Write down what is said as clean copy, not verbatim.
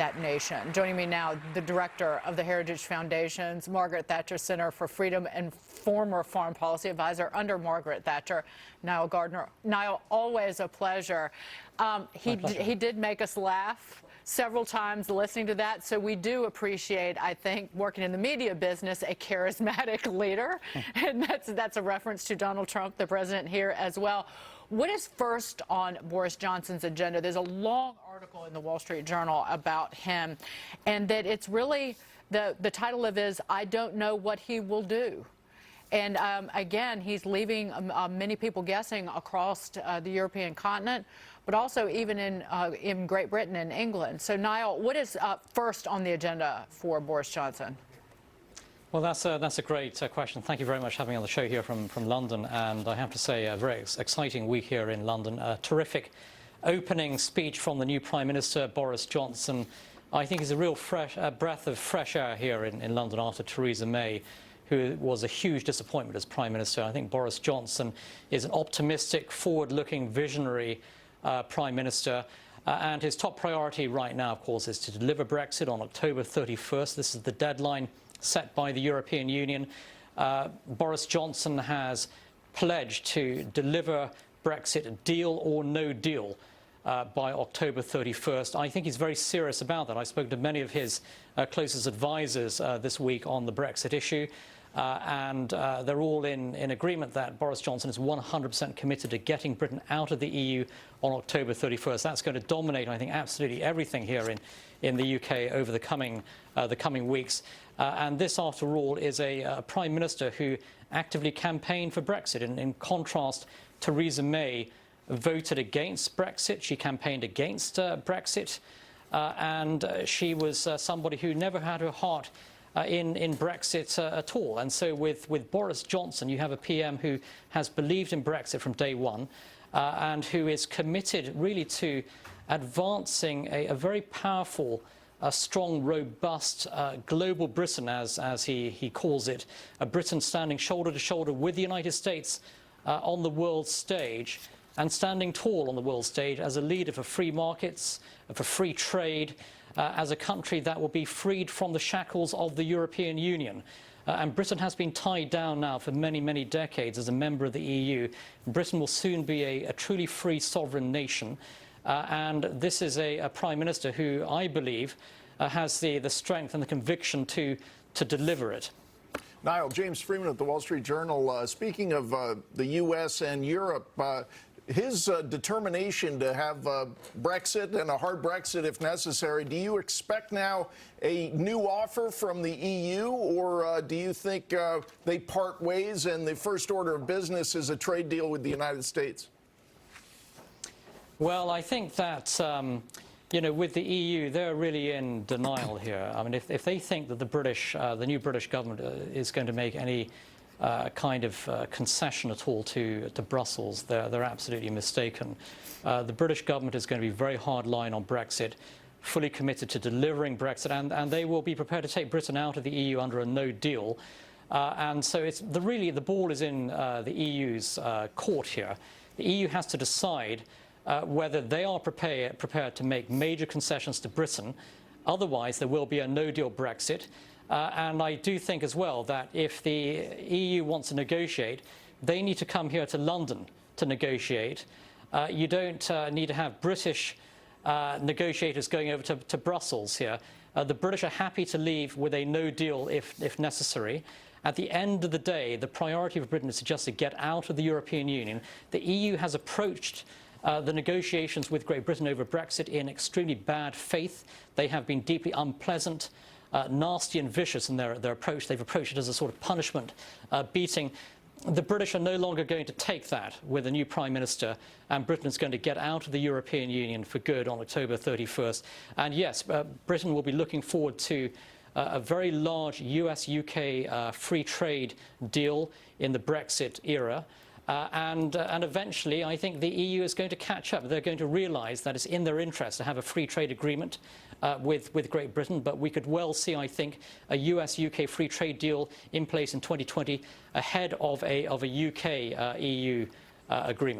that nation. Joining me now, the director of the Heritage Foundation's Margaret Thatcher Center for Freedom and former foreign policy advisor under Margaret Thatcher, Nile Gardiner. Nile, always a pleasure. He did make us laugh several times listening to that, so we do appreciate, I think, working in the media business, a charismatic leader, and that's a reference to Donald Trump, the president, here as well. What is first on Boris Johnson's agenda? There's a long article in the Wall Street Journal about him, and that it's really, the title of it is, "I don't know what he will do." And again, he's leaving many people guessing across the European continent, but also even in Great Britain and England. So, Niall, what is first on the agenda for Boris Johnson? Well, that's a great question. Thank you very much for having me on the show here from London. And I have to say, a very exciting week here in London. A terrific opening speech from the new Prime Minister, Boris Johnson. I think it's a real breath of fresh air here in London after Theresa May, who was a huge disappointment as Prime Minister. I think Boris Johnson is an optimistic, forward-looking, visionary Prime Minister. And his top priority right now, of course, is to deliver Brexit on October 31st. This is the deadline set by the European Union. Boris Johnson has pledged to deliver Brexit, deal or no deal, by October 31st. I think he's very serious about that. I spoke to many of his closest advisors this week on the Brexit issue. And they're all in agreement that Boris Johnson is 100% committed to getting Britain out of the EU on October 31st. That's going to dominate, I think, absolutely everything here in the UK over the coming weeks. And this, after all, is a Prime Minister who actively campaigned for Brexit. In contrast, Theresa May voted against Brexit. She campaigned against Brexit. And she was somebody who never had her heart in Brexit at all. And so with Boris Johnson, you have a PM who has believed in Brexit from day one and who is committed really to advancing a very powerful, strong, robust global Britain, as he calls it, a Britain standing shoulder to shoulder with the United States on the world stage, and standing tall on the world stage as a leader for free markets, for free trade, as a country that will be freed from the shackles of the European Union. And Britain has been tied down now for many, many decades as a member of the EU. Britain will soon be a truly free sovereign nation. And this is a Prime Minister who, I believe, has the strength and the conviction to deliver it. Niall, James Freeman at the Wall Street Journal. Speaking of the U.S. and Europe, his determination to have Brexit and a hard Brexit if necessary, do you expect now a new offer from the EU, or do you think they part ways and the first order of business is a trade deal with the United States? Well, I think that, you know, with the EU, they're really in denial here. I mean, if they think that the new British government is going to make any kind of concession at all to Brussels, they're absolutely mistaken. The British government is going to be very hard line on Brexit, fully committed to delivering Brexit, and they will be prepared to take Britain out of the EU under a no deal. And so it's really the ball is in the EU's court here. The EU has to decide whether they are prepared to make major concessions to Britain. Otherwise, there will be a no-deal Brexit. And I do think as well that if the EU wants to negotiate, they need to come here to London to negotiate. You don't need to have British negotiators going over to Brussels here. The British are happy to leave with a no deal if necessary. At the end of the day, the priority for Britain is to just get out of the European Union. The EU has approached the negotiations with Great Britain over Brexit in extremely bad faith. They have been deeply unpleasant, nasty and vicious in their approach. They've approached it as a sort of punishment, beating. The British are no longer going to take that with a new Prime Minister, and Britain is going to get out of the European Union for good on October 31st. And yes, Britain will be looking forward to a very large U.S.-U.K. free trade deal in the Brexit era. And eventually, I think the EU is going to catch up. They're going to realise that it's in their interest to have a free trade agreement with Great Britain. But we could well see, I think, a US-UK free trade deal in place in 2020 ahead of a UK-EU agreement.